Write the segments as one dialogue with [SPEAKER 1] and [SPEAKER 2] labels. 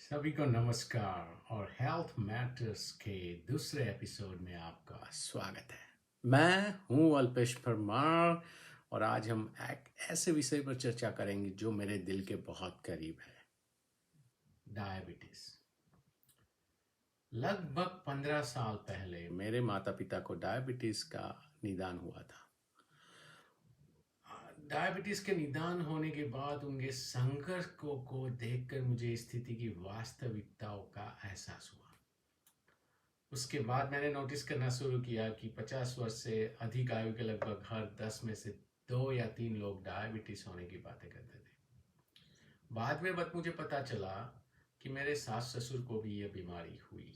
[SPEAKER 1] सभी को नमस्कार और हेल्थ मैटर्स के दूसरे एपिसोड में आपका स्वागत है। मैं हूं अल्पेश परमार और आज हम एक ऐसे विषय पर चर्चा करेंगे जो मेरे दिल के बहुत करीब है, डायबिटीज। लगभग 15 साल पहले मेरे माता पिता को डायबिटीज का निदान हुआ था। डायबिटीज के निदान होने के बाद उनके संघर्ष को देखकर मुझे स्थिति की वास्तविकताओं का एहसास हुआ। उसके बाद मैंने नोटिस करना शुरू किया कि 50 वर्ष से अधिक आयु के लगभग हर 10 में से 2 या 3 लोग डायबिटीज होने की बातें करते थे। बाद में मुझे पता चला कि मेरे सास ससुर को भी यह बीमारी हुई।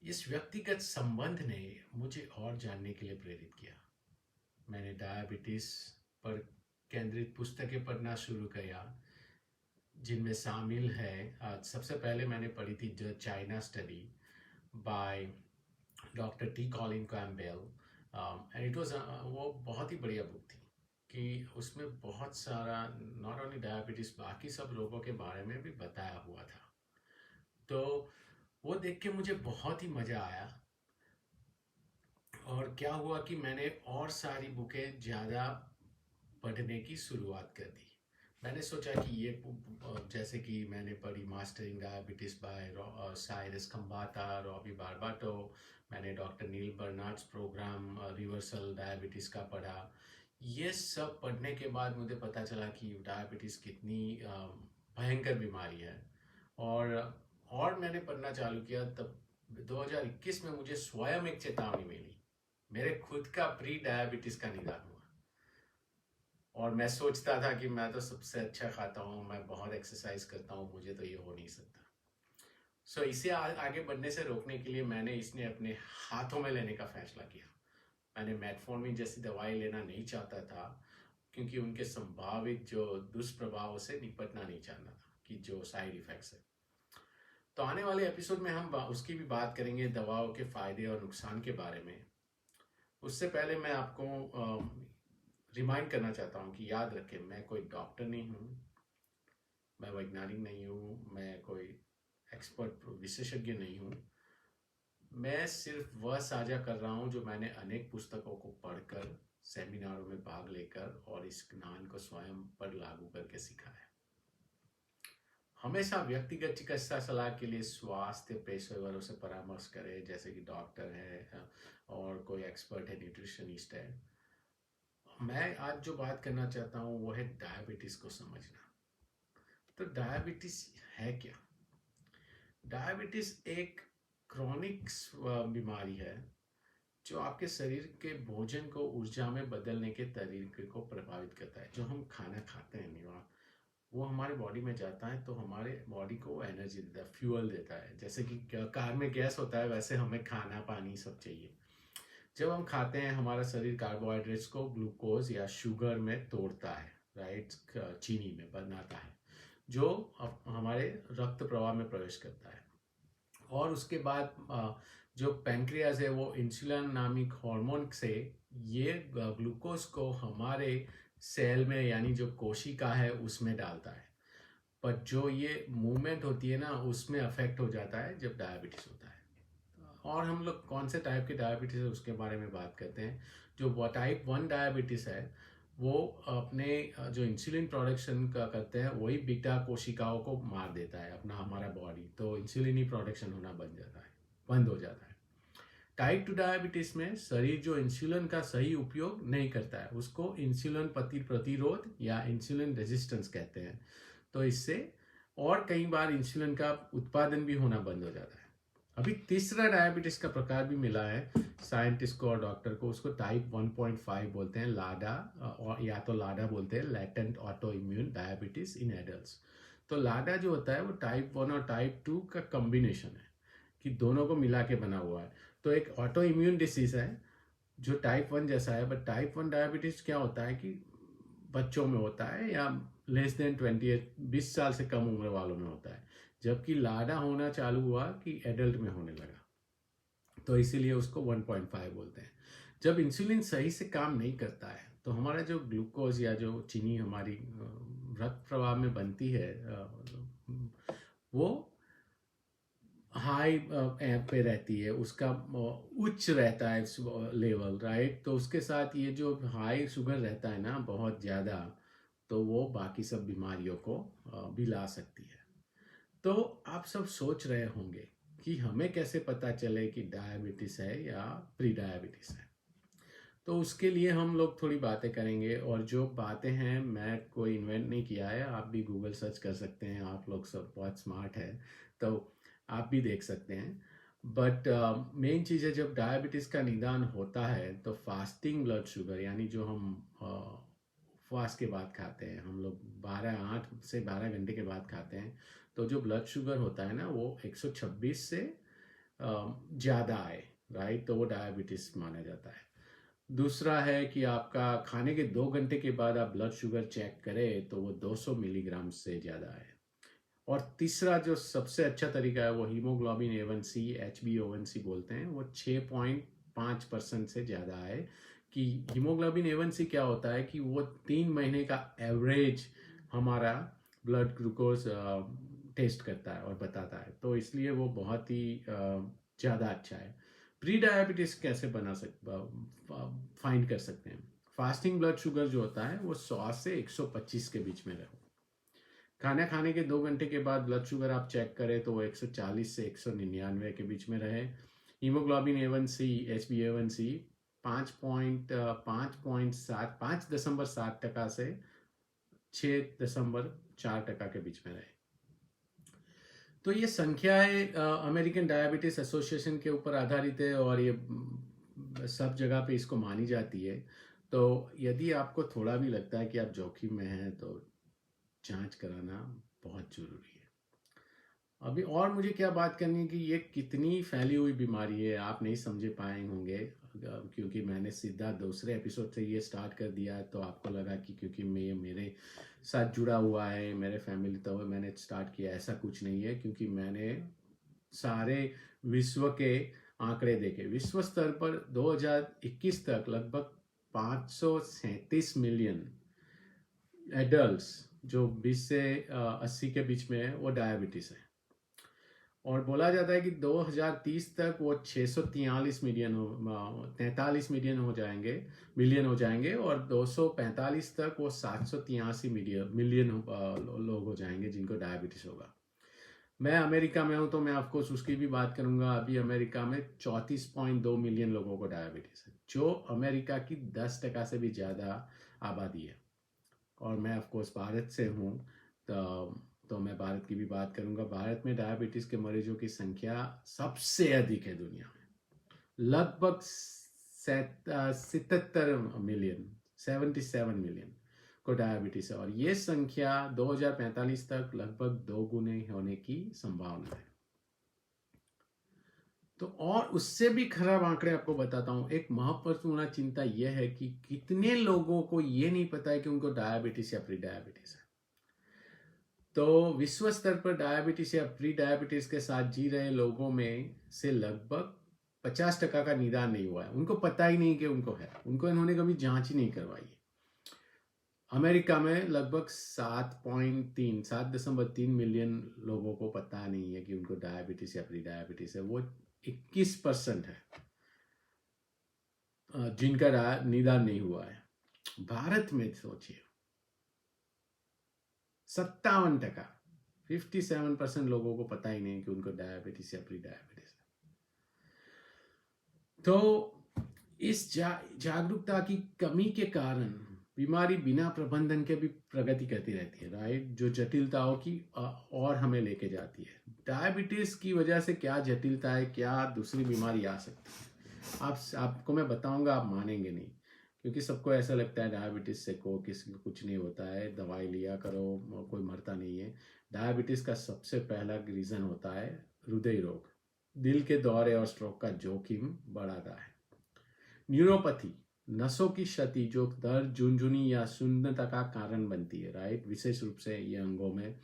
[SPEAKER 1] इस व्यक्तिगत संबंध ने मुझे और जानने के लिए प्रेरित किया। मैंने डायबिटीज पर केंद्रित पुस्तकें पढ़ना शुरू किया, जिनमें शामिल है सबसे पहले मैंने पढ़ी थी the China study by doctor T Colin Campbell and it was वो बहुत ही बढ़िया बुक थी कि उसमें बहुत सारा नॉट ओनली डायबिटीज बाकी सब रोगों के बारे में भी बताया हुआ था। तो वो देख के मुझे बहुत ही मज़ा आया और क्या हुआ कि मैंने और सारी बुकें ज़्यादा पढ़ने की शुरुआत कर दी। मैंने सोचा कि ये जैसे कि मैंने पढ़ी mastering diabetes by Cyrus Khambatta, Robby Barbaro. मैंने doctor Neal Barnard's programme reversal diabetes का पढ़ा। ये सब पढ़ने के बाद मुझे पता चला कि डायबिटीज़ कितनी भयंकर बीमारी है। और मैंने पढ़ना चालू किया तब 2021 में मुझे स्वयं एक चेतावनी मिली। मेरे खुद का प्री डायबिटीज़ का निदान हुआ और मैं सोचता था कि मैं तो सबसे अच्छा खाता हूँ, मैं बहुत एक्सरसाइज करता हूँ, मुझे तो ये हो नहीं सकता। इसे आगे बढ़ने से रोकने के लिए मैंने इसने अपने हाथों में लेने का फैसला किया। मैंने मेटफॉर्मिन जैसी दवाई लेना नहीं चाहता था क्योंकि उनके संभावित जो दुष्प्रभावों से निपटना नहीं चाहता था, कि जो साइड इफेक्ट्स है। तो आने वाले एपिसोड में हम उसकी भी बात करेंगे, दवाओं के फायदे और नुकसान के बारे में। उससे पहले मैं आपको रिमाइंड करना चाहता हूँ कि याद रखें, मैं कोई डॉक्टर नहीं हूँ, मैं वैज्ञानिक नहीं हूँ, मैं कोई एक्सपर्ट विशेषज्ञ नहीं हूँ। मैं सिर्फ वह साझा कर रहा हूँ जो मैंने अनेक पुस्तकों को पढ़कर, सेमिनारों में भाग लेकर और इस ज्ञान को स्वयं पर लागू करके सीखा है। हमेशा व्यक्तिगत चिकित्सा सलाह के लिए स्वास्थ्य पेशेवरों से परामर्श करें, जैसे कि डॉक्टर है और कोई एक्सपर्ट है, न्यूट्रिशनिस्ट है। मैं आज जो बात करना चाहता हूँ वो है डायबिटीज को समझना। तो डायबिटीज है क्या? डायबिटीज एक क्रॉनिक बीमारी है जो आपके शरीर के भोजन को ऊर्जा में बदलने के तरीके को प्रभावित करता है। जो हम खाना खाते हैं निवा, वो हमारे बॉडी में जाता है तो हमारे बॉडी को एनर्जी देता है, फ्यूल देता है। जैसे कि कार में गैस होता है, वैसे हमें खाना पानी सब चाहिए। जब हम खाते हैं हमारा शरीर कार्बोहाइड्रेट्स को ग्लूकोज या शुगर में तोड़ता है, राइट, चीनी में बनाता है, जो हमारे रक्त प्रवाह में प्रवेश करता है। और उसके बाद जो पैंक्रियाज है वो इंसुलिन नामिक हार्मोन से ये ग्लूकोज को हमारे सेल में, यानी जो कोशिका है उसमें डालता है। पर जो ये मूवमेंट होती है ना, उसमें अफेक्ट हो जाता है जब डायबिटीज होता है। और हम लोग कौन से टाइप की डायबिटीज है उसके बारे में बात करते हैं। जो टाइप 1 डायबिटीज है वो अपने जो इंसुलिन प्रोडक्शन का करते हैं वही बीटा कोशिकाओं को मार देता है अपना हमारा बॉडी, तो इंसुलिन ही प्रोडक्शन होना बंद हो जाता है। टाइप 2 डायबिटीज में शरीर जो इंसुलिन का सही उपयोग नहीं करता है उसको इंसुलिन प्रतिरोध या इंसुलिन रेजिस्टेंस कहते हैं। तो इससे और कई बार इंसुलिन का उत्पादन भी होना बंद हो जाता है। अभी तीसरा डायबिटीज का प्रकार भी मिला है साइंटिस्ट को और डॉक्टर को, उसको टाइप 1.5 बोलते हैं, लाडा, और या तो लाडा बोलते हैं, latent auto immune diabetes in adults. तो लाडा जो होता है वो टाइप 1 और टाइप 2 का कॉम्बिनेशन है, कि दोनों को मिला के बना हुआ है। तो एक ऑटो इम्यून डिसीज है जो टाइप 1 जैसा है, बट टाइप 1 डायबिटीज क्या होता है कि बच्चों में होता है या लेस देन 20 साल से कम उम्र वालों में होता है, जबकि लाडा होना चालू हुआ कि एडल्ट में होने लगा, तो इसीलिए उसको 1.5 बोलते हैं। जब इंसुलिन सही से काम नहीं करता है तो हमारा जो ग्लूकोज या जो चीनी हमारी रक्त प्रवाह में बनती है वो हाई पे रहती है, उसका उच्च रहता है लेवल, राइट। तो उसके साथ ये जो हाई शुगर रहता है ना बहुत ज़्यादा, तो वो बाकी सब बीमारियों को भी ला सकती है। तो आप सब सोच रहे होंगे कि हमें कैसे पता चले कि डायबिटीज़ है या प्री डायबिटीज़ है। तो उसके लिए हम लोग थोड़ी बातें करेंगे, और जो बातें हैं मैं कोई इन्वेंट नहीं किया है, आप भी गूगल सर्च कर सकते हैं, आप लोग सब बहुत स्मार्ट है तो आप भी देख सकते हैं। बट मेन चीज़ है, जब डायबिटीज़ का निदान होता है तो फास्टिंग ब्लड शुगर, यानी जो हम फास्ट के बाद खाते हैं, हम लोग 8 से 12 घंटे के बाद खाते हैं, तो जो ब्लड शुगर होता है ना वो 126 से ज़्यादा आए, राइट, तो वो डायबिटीज़ माना जाता है। दूसरा है कि आपका खाने के 2 घंटे के बाद आप ब्लड शुगर चेक करें तो वो 200 मिलीग्राम से ज़्यादा है। और तीसरा जो सबसे अच्छा तरीका है वो हीमोग्लोबिन A1C, HbA1c बोलते हैं, वो 6.5% से ज़्यादा है। कि हीमोग्लोबिन A1C क्या होता है कि वो 3 महीने का एवरेज हमारा ब्लड ग्लूकोज टेस्ट करता है और बताता है, तो इसलिए वो बहुत ही ज़्यादा अच्छा है। प्री डायबिटीज़ कैसे फाइंड कर सकते हैं? फास्टिंग ब्लड शुगर जो होता है वो 100 से 125 के बीच में रहे। खाना खाने के 2 घंटे के बाद ब्लड शुगर आप चेक करें तो वो 140 से 199 के बीच में रहे। हीमोग्लोबिन A1C, HbA1c 5.7% से 6.4% के बीच में रहे। तो ये संख्याएं अमेरिकन डायबिटीज एसोसिएशन के ऊपर आधारित है, और ये सब जगह पे इसको मानी जाती है। तो यदि आपको थोड़ा भी लगता है कि आप जोखिम में हैं तो जांच कराना बहुत ज़रूरी है। अभी और मुझे क्या बात करनी है कि ये कितनी फैली हुई बीमारी है, आप नहीं समझे पाए होंगे, क्योंकि मैंने सीधा दूसरे एपिसोड से ये स्टार्ट कर दिया है, तो आपको लगा कि क्योंकि मैं मेरे साथ जुड़ा हुआ है, मेरे फैमिली, तो मैंने स्टार्ट किया। ऐसा कुछ नहीं है, क्योंकि मैंने सारे विश्व के आंकड़े देखे। विश्व स्तर पर 2021 तक लगभग 537 मिलियन एडल्ट्स जो 20 से 80 के बीच में है वो डायबिटीज़ है। और बोला जाता है कि 2030 तक वो 643 मिलियन 43 मिलियन हो जाएंगे, और 245 तक वो 783 मिलियन लोग हो जाएंगे जिनको डायबिटीज होगा। मैं अमेरिका में हूँ तो मैं ऑफकोर्स उसकी भी बात करूंगा। अभी अमेरिका में 34.2 मिलियन लोगों को डायबिटीज है, जो अमेरिका की 10% से भी ज़्यादा आबादी है। और मैं ऑफकोर्स भारत से हूँ, तो मैं भारत की भी बात करूंगा। भारत में डायबिटीज़ के मरीजों की संख्या सबसे अधिक है दुनिया में, लगभग 77 मिलियन को डायबिटीज़ है, और ये संख्या 2045 तक लगभग 2 गुने होने की संभावना है। तो और उससे भी खराब आंकड़े आपको बताता हूँ। एक महत्वपूर्ण चिंता यह है कि कितने लोगों को ये नहीं पता है कि उनको डायबिटीज़ या प्री डायबिटीज़ है। तो विश्व स्तर पर डायबिटीज या प्री डायबिटीज के साथ जी रहे लोगों में से लगभग 50% का निदान नहीं हुआ है। उनको पता ही नहीं कि उनको है, उनको इन्होंने कभी जांच ही नहीं करवाई है। अमेरिका में लगभग 7.3 मिलियन लोगों को पता नहीं है कि उनको डायबिटीज या प्री डायबिटीज है। वो 21% है जिनका निदान नहीं हुआ है। भारत में सोचिए 57%, 57% लोगों को पता ही नहीं कि उनको डायबिटीज या प्री डायबिटीज है। तो इस जागरूकता की कमी के कारण बीमारी बिना प्रबंधन के भी प्रगति करती रहती है, राइट, जो जटिलताओं की और हमें लेके जाती है। डायबिटीज की वजह से क्या जटिलता है, क्या दूसरी बीमारी आ सकती है, आपको मैं बताऊंगा, आप मानेंगे नहीं। क्योंकि सबको ऐसा लगता है डायबिटीज से किसी को कुछ नहीं होता है, दवाई लिया करो, कोई मरता नहीं है। डायबिटीज का सबसे पहला रीजन होता है हृदय रोग, दिल के दौरे और स्ट्रोक का जोखिम बढ़ाता है। न्यूरोपैथी, नसों की क्षति जो दर्द, झुनझुनी या शून्यता का कारण बनती है, राइट, विशेष रूप से ये अंगों में।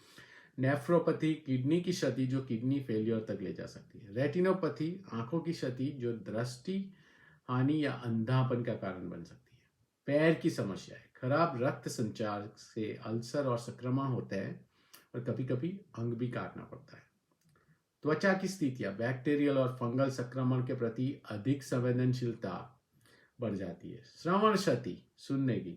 [SPEAKER 1] नेफ्रोपैथी, किडनी की क्षति जो किडनी फेलियर तक ले जा सकती है। रेटिनोपैथी, आंखों की क्षति जो दृष्टि हानि या अंधापन का कारण बन सकती है। पैर की समस्याएं, खराब रक्त संचार से अल्सर और संक्रमण होते हैं, और कभी कभी अंग भी काटना पड़ता है। त्वचा की स्थितियां, बैक्टीरियल और फंगल संक्रमण के प्रति अधिक संवेदनशीलता बढ़ जाती है। श्रवण क्षति, सुनने की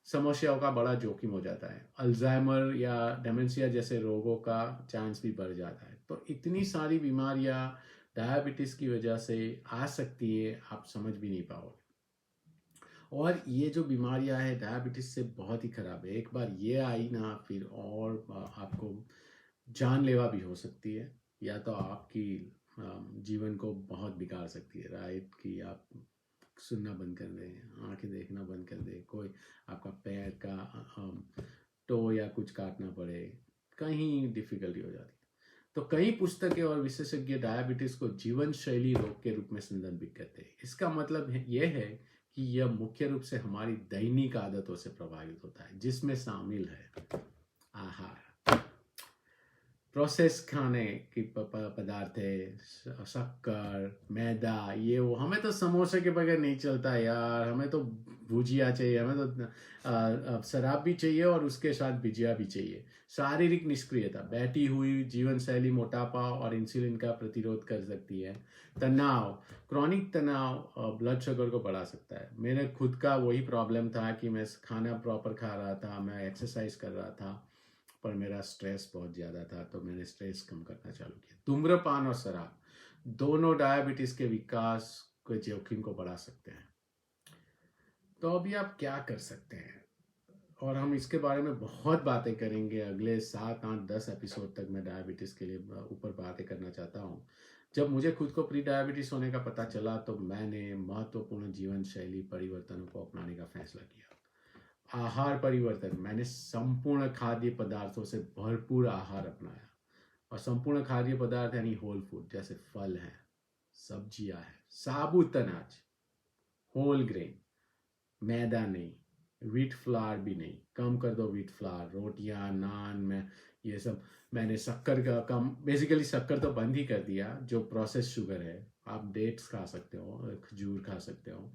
[SPEAKER 1] समस्याओं का बड़ा जोखिम हो जाता है। अल्जाइमर या डेमेंशिया जैसे रोगों का चांस भी बढ़ जाता है। तो इतनी सारी बीमारियां डायबिटीज की वजह से आ सकती है, आप समझ भी नहीं पाओगे। और ये जो बीमारियां है डायबिटीज से बहुत ही खराब है। एक बार ये आई ना, फिर और आपको जानलेवा भी हो सकती है, या तो आपकी जीवन को बहुत बिगाड़ सकती है। राइट, कि आप सुनना बंद कर दें, आंखें देखना बंद कर दें, कोई आपका पैर का टो या कुछ काटना पड़े, कहीं डिफिकल्टी हो जाती है। तो कई पुस्तकें और विशेषज्ञ डायबिटीज को जीवन शैली रोग के रूप में संदर्भित करते हैं। इसका मतलब यह है कि यह मुख्य रूप से हमारी दैनिक आदतों से प्रभावित होता है, जिसमें शामिल है आहार, प्रोसेस खाने की पदार्थ है, शक्कर, मैदा, ये वो। हमें तो समोसे के बगैर नहीं चलता यार, हमें तो भुजिया चाहिए, हमें तो शराब भी चाहिए और उसके साथ भुजिया भी चाहिए। शारीरिक निष्क्रियता, बैठी हुई जीवन शैली मोटापा और इंसुलिन का प्रतिरोध कर सकती है। तनाव, क्रॉनिक तनाव ब्लड शुगर को बढ़ा सकता है। मेरे खुद का वही प्रॉब्लम था कि मैं खाना प्रॉपर खा रहा था, मैं एक्सरसाइज कर रहा था, पर मेरा स्ट्रेस बहुत ज़्यादा था, तो मैंने स्ट्रेस कम करना चालू किया। धूम्रपान और शराब दोनों डायबिटीज़ के विकास के जोखिम को बढ़ा सकते हैं। तो अभी आप क्या कर सकते हैं, और हम इसके बारे में बहुत बातें करेंगे अगले 7, 8, 10 एपिसोड तक। मैं डायबिटीज़ के लिए ऊपर बातें करना चाहता हूँ। जब मुझे खुद को प्री डायबिटीज़ होने का पता चला, तो मैंने महत्वपूर्ण जीवन शैली परिवर्तनों को अपनाने का फैसला किया। आहार परिवर्तन, मैंने संपूर्ण खाद्य पदार्थों से भरपूर आहार अपनाया। और संपूर्ण खाद्य पदार्थ यानी होल फूड, जैसे फल हैं, सब्जियां हैं, साबुत अनाज, होल ग्रेन, मैदा नहीं, व्हीट फ्लावर भी नहीं, कम कर दो व्हीट फ्लावर, रोटियां, नान में ये सब। मैंने शक्कर का कम, बेसिकली शक्कर तो बंद ही कर दिया, जो प्रोसेस शुगर है। आप डेट्स खा सकते हो, खजूर खा सकते हो।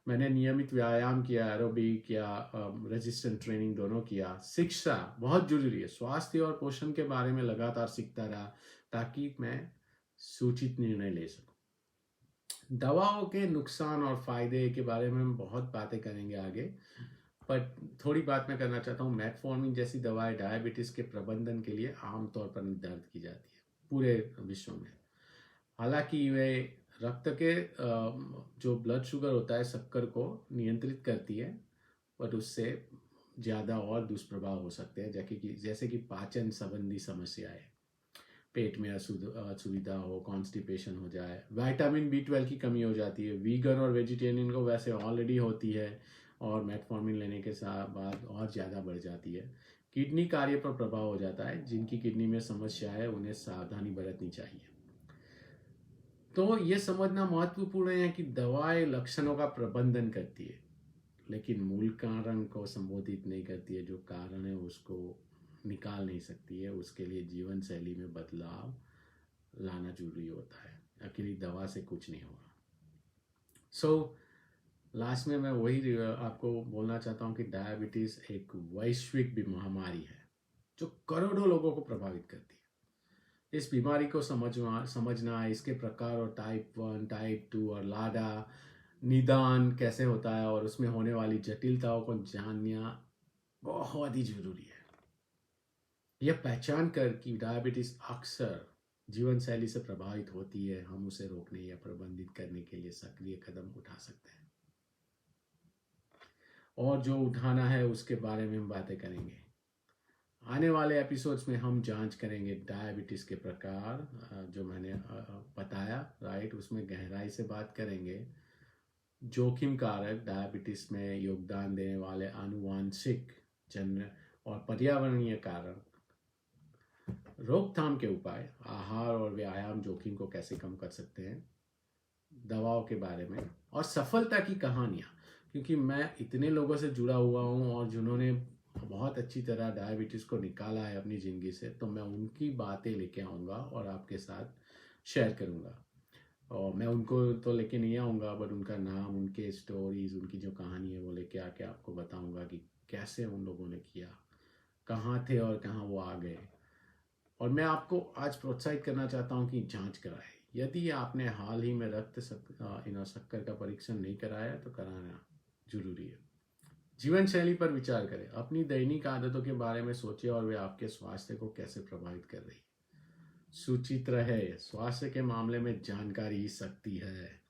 [SPEAKER 1] मैंने नियमित व्यायाम किया, एरोबिक या रेजिस्टेंट ट्रेनिंग दोनों किया। शिक्षा बहुत जरूरी है, स्वास्थ्य और पोषण के बारे में लगातार सीखता रहा, ताकि मैं सूचित निर्णय ले सकूं। दवाओं के नुकसान और फायदे के बारे में हम बहुत बातें करेंगे आगे, पर थोड़ी बात मैं करना चाहता हूँ। मेटफॉर्मिन जैसी दवाएं डायबिटीज के प्रबंधन के लिए आमतौर पर निर्धारित की जाती है पूरे विश्व में। हालांकि वे रक्त के जो ब्लड शुगर होता है, शक्कर को नियंत्रित करती है, बट उससे ज़्यादा और दुष्प्रभाव हो सकते हैं, जैसे कि पाचन संबंधी समस्याएं, पेट में असुविधा हो, कॉन्स्टिपेशन हो जाए, विटामिन B12 की कमी हो जाती है। वीगन और वेजिटेरियन को वैसे ऑलरेडी होती है, और मेटफॉर्मिन लेने के साथ बाद और ज़्यादा बढ़ जाती है। किडनी कार्य पर प्रभाव हो जाता है, जिनकी किडनी में समस्या है उन्हें सावधानी बरतनी चाहिए। तो ये समझना महत्वपूर्ण है कि दवाएं लक्षणों का प्रबंधन करती है, लेकिन मूल कारण को संबोधित नहीं करती है। जो कारण है उसको निकाल नहीं सकती है। उसके लिए जीवन शैली में बदलाव लाना जरूरी होता है। अकेली दवा से कुछ नहीं होगा। लास्ट में मैं वही आपको बोलना चाहता हूँ कि डायबिटीज एक वैश्विक महामारी है, जो करोड़ों लोगों को प्रभावित करती है। इस बीमारी को समझना, इसके प्रकार और टाइप 1, टाइप 2 और लाडा निदान कैसे होता है, और उसमें होने वाली जटिलताओं को जानना बहुत ही जरूरी है। यह पहचान कर कि डायबिटीज अक्सर जीवन शैली से प्रभावित होती है, हम उसे रोकने या प्रबंधित करने के लिए सक्रिय कदम उठा सकते हैं। और जो उठाना है उसके बारे में हम बातें करेंगे। आने वाले एपिसोड्स में हम जांच करेंगे डायबिटीज़ के प्रकार, जो मैंने बताया, राइट, उसमें गहराई से बात करेंगे। जोखिम कारक, डायबिटीज़ में योगदान देने वाले आनुवांशिक, जन्य और पर्यावरणीय कारण, रोकथाम के उपाय, आहार और व्यायाम जोखिम को कैसे कम कर सकते हैं, दवाओं के बारे में, और सफलता की कहानियाँ। क्योंकि मैं इतने लोगों से जुड़ा हुआ हूँ और जिन्होंने बहुत अच्छी तरह डायबिटीज़ को निकाला है अपनी ज़िंदगी से, तो मैं उनकी बातें लेके आऊँगा और आपके साथ शेयर करूँगा। और मैं उनको तो लेके नहीं आऊँगा, बट उनका नाम, उनके स्टोरीज, उनकी जो कहानी है वो लेके आके आपको बताऊँगा कि कैसे उन लोगों ने किया, कहाँ थे और कहाँ वो आ गए। और मैं आपको आज प्रोत्साहित करना चाहता हूं कि जांच कराएं। यदि आपने हाल ही में शक्कर का परीक्षण नहीं कराया तो कराना जरूरी है। जीवन शैली पर विचार करें, अपनी दैनिक आदतों के बारे में सोचिए और वे आपके स्वास्थ्य को कैसे प्रभावित कर रही है। सूचित रहे, स्वास्थ्य के मामले में जानकारी ही शक्ति है।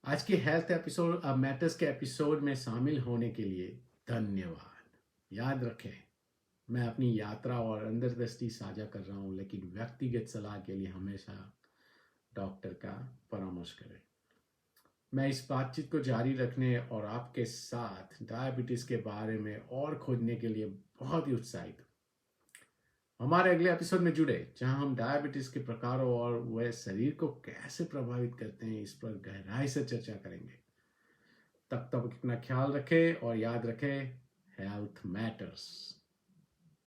[SPEAKER 1] आज के हेल्थ एपिसोड मैटर्स के एपिसोड में शामिल होने के लिए धन्यवाद। याद रखें, मैं अपनी यात्रा और अंतर्दृष्टि साझा कर रहा हूं, लेकिन व्यक्तिगत सलाह के लिए हमेशा डॉक्टर का परामर्श करें। मैं इस बातचीत को जारी रखने और आपके साथ डायबिटीज के बारे में और खोजने के लिए बहुत ही उत्साहित हूं। हमारे अगले एपिसोड में जुड़े, जहां हम डायबिटीज के प्रकारों और वह शरीर को कैसे प्रभावित करते हैं इस पर गहराई से चर्चा करेंगे। तब तक अपना ख्याल रखें और याद रखें, हेल्थ मैटर्स।